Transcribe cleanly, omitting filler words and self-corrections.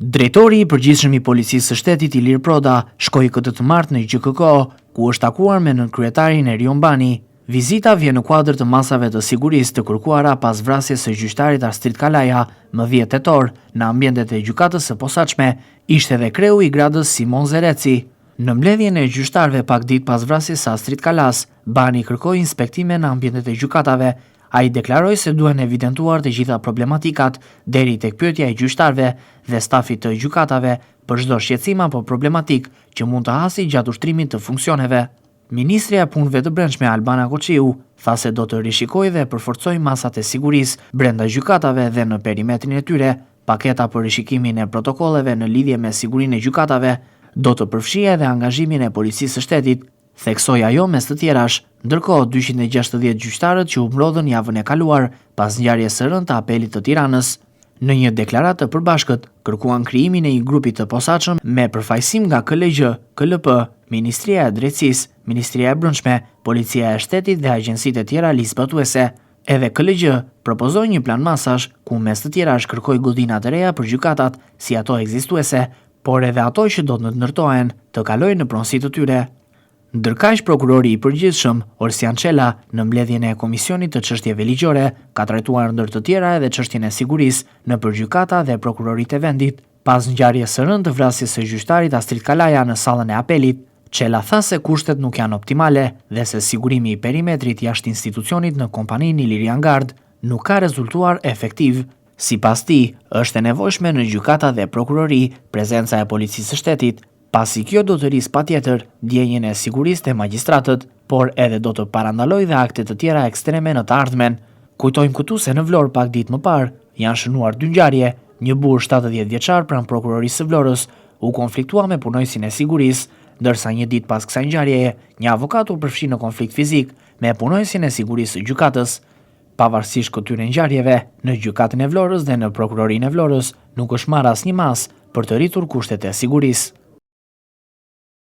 Drejtori i përgjithshëm i Policisë së Shtetit Ilir Proda shkoi këtë të martë në GKK, ku është takuar me nënkryetarin Erion Bani. Vizita vjen në kuadër të masave të sigurisë të kërkuara pas vrasjes së gjyqtarit Arstrit Kalaja më 10 tetor në ambientet e gjykatës së posaçme, ishte edhe kreu i gradës Simon Zereci. Në mbledhjen e gjyqtarëve pak ditë pas vrasjes së Arstrit Kalas, Bani kërkoi inspektime në ambientet e gjykatave. Ai deklaroi se duhen evidentuar të gjitha problematikat deri tek pyetja e gjyqtarëve dhe stafit të gjykatave për çdo shqetësim apo problematik që mund të hasi gjatë ushtrimit të funksioneve. Ministrja e Punëve të Brendshme Albana Koçiu tha se do të rishikojë dhe përforcojë masat e sigurisë brenda gjykatave dhe në perimetrin e tyre. Paketa për rishikimin e protokolleve në lidhje me sigurinë e gjykatave do të përfshijë edhe angazhimin e Policisë së Shtetit, theksoi ajo mes të tjerash. Ndërkohë 260 gjyqtarët që u mblodhën javën e kaluar pas ngjarjes së rëndë të apelit të Tiranës, në një deklaratë të përbashkët kërkuan krijimin e një grupi të posaçëm me përfaqësim nga KLG, KLP, Ministria e Drejtësisë, Ministria e Brendshme, Policia e Shtetit dhe agjencitë e tjera ligjzbatuese. Edhe KLG propozoi një plan masash ku mes të tjerash kërkoi godina të reja për gjykatat si ato ekzistuese, por edhe ato që do të ndërtohen të kalojnë në pronësi të tyre. Ndërkaq prokurori i përgjithshëm Orsian Çela në mbledhjen e Komisionit të Çështjeve Ligjore ka trajtuar ndër të tjera edhe çështjen e sigurisë nëpër gjykata dhe prokuroritë e vendit pas ngjarjes së rëndë të vrasjes së gjyqtarit Arstrit Kalaja në sallën e apelit. Çela tha se kushtet nuk janë optimale dhe se sigurimi i perimetrit jashtë institucionit në kompaninë Ilirian Gard nuk ka rezultuar efektiv. Sipas tij, është e nevojshme në gjykata dhe prokurori prezenca e Policisë së Shtetit, pasi kjo do të rrisë patjetër ndjenjen e sigurisë te magjistratët, por edhe do të parandalojë dhe akte të tjera ekstreme në të ardhmen. Kujtojmë këtu se në Vlorë pak ditë më parë janë shënuar 2 ngjarje. Një burr 70 vjeçar pranë prokurorisë së Vlorës u konfliktua me punojësin e sigurisë, ndërsa një ditë pas kësaj ngjarjeje, një avokat u përfshi në konflikt fizik me punojësin e sigurisë së gjykatës. Pavarësisht këtyre ngjarjeve, në gjykatën e Vlorës dhe në prokurorinë e Vlorës nuk është marrë asnjë mas për të rritur kushtet e sigurisë.